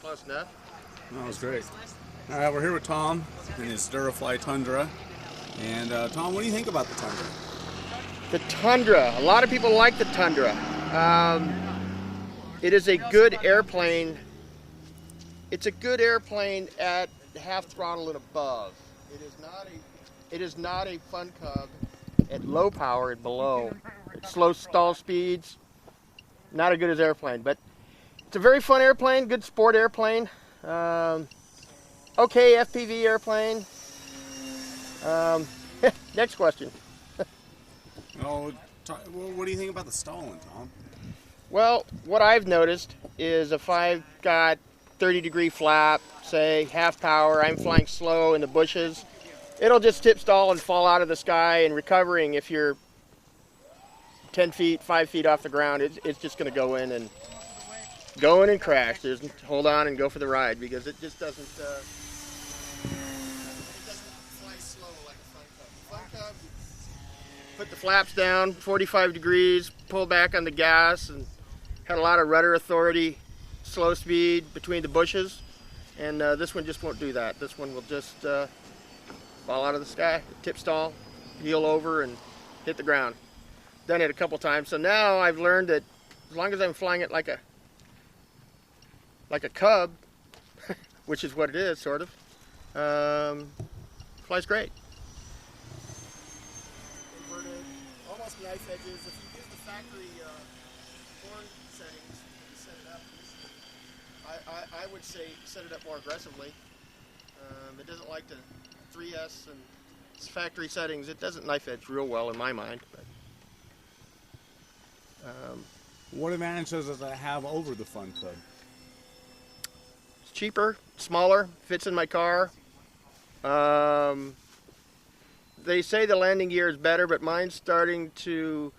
close enough. That was great. All right, we're here with Tom and his Durafly Tundra. And Tom, what do you think about the Tundra? The Tundra. A lot of people like the Tundra. It is a good airplane. It's a good airplane at half throttle and above. It is not a FunCub at low power and below. It's slow stall speeds. Not as good as airplane, but it's a very fun airplane. Good sport airplane. Okay, FPV airplane. Next question. Oh, what do you think about the stalling, Tom? Well, what I've noticed is if I've got 30-degree flap, say half power, I'm flying slow in the bushes, it'll just tip stall and fall out of the sky, and recovering if you're 10 feet, 5 feet off the ground, it's just going to go in and crash. Just hold on and go for the ride, because it just doesn't fly slow like a FunCub. Put the flaps down, 45 degrees, pull back on the gas, and had a lot of rudder authority, slow speed between the bushes. And this one just won't do that. This one will just fall out of the sky, tip stall, heel over, and hit the ground. Done it a couple times. So now I've learned that as long as I'm flying it like a Cub, which is what it is, sort of, flies great. Inverted, almost knife edges. If you use the factory horn settings, you set it up. I would say set it up more aggressively. It doesn't like the 3S and its factory settings. It doesn't knife edge real well in my mind. But, what advantage does it have over the FunCub? it's cheaper, smaller, fits in my car. They say the landing gear is better, but mine's starting to,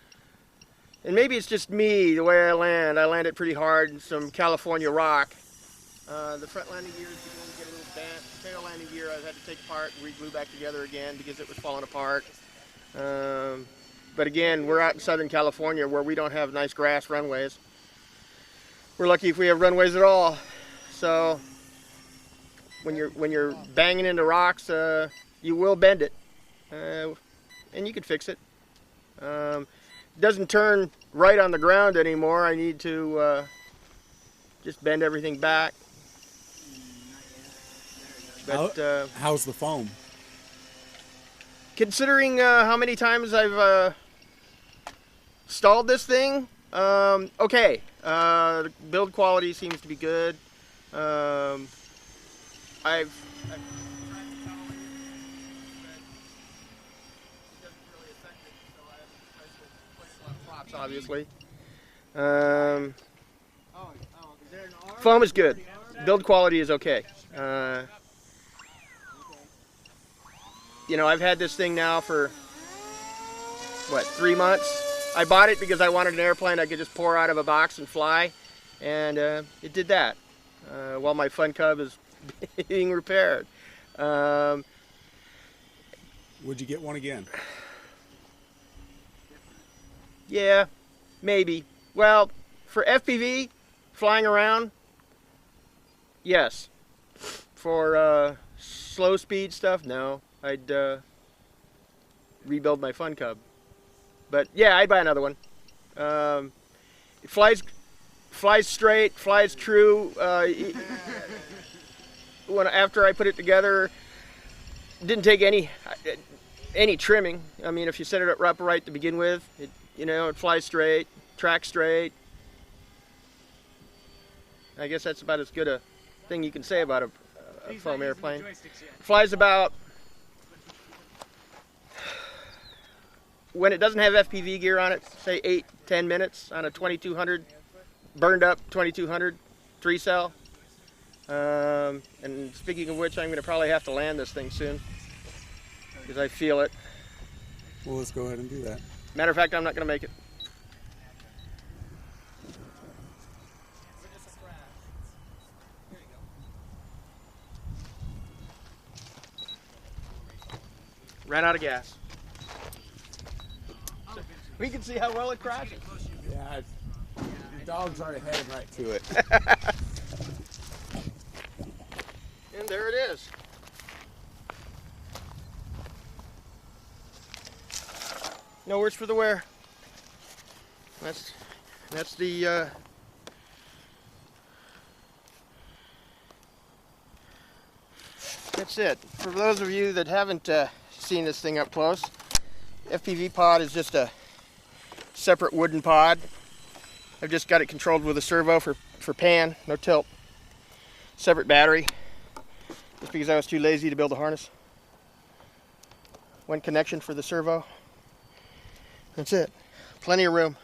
and maybe it's just me, the way I land it pretty hard in some California rock. The front landing gear is beginning to get a little bent. Tail landing gear I've had to take apart and re-glue back together again because it was falling apart. But again, we're out in Southern California where we don't have nice grass runways. We're lucky if we have runways at all. So when you're banging into rocks, you will bend it, and you can fix it. It doesn't turn right on the ground anymore. I need to just bend everything back. But, how's the foam? Considering how many times I've stalled this thing, okay. The build quality seems to be good. I've tried to towel it, but it doesn't really affect it, so I spent quite a lot of props, obviously. Foam is good. Build quality is okay. You know, I've had this thing now for, what, 3 months? I bought it because I wanted an airplane I could just pour out of a box and fly, and it did that while my FunCub is being repaired. Would you get one again? Yeah, maybe. Well, for FPV, flying around, yes. For slow speed stuff, no. I'd rebuild my FunCub. But yeah, I'd buy another one. It flies straight, flies true. After I put it together, it didn't take any trimming. I mean, if you set it up right to begin with, it flies straight, tracks straight. I guess that's about as good a thing you can say about a foam airplane. Flies about, when it doesn't have FPV gear on it, say 8-10 minutes on a 2200, burned up 2200 3-cell. And speaking of which, I'm going to probably have to land this thing soon because I feel it. Well, let's go ahead and do that. Matter of fact, I'm not going to make it. Ran out of gas. So we can see how well it crashes. Yeah, the dog's already headed right to it. And there it is. No words for the wear. That's the that's it. For those of you that haven't seen this thing up close, FPV pod is just a separate wooden pod. I've just got it controlled with a servo for pan, no tilt. Separate battery, just because I was too lazy to build a harness. One connection for the servo. That's it. Plenty of room.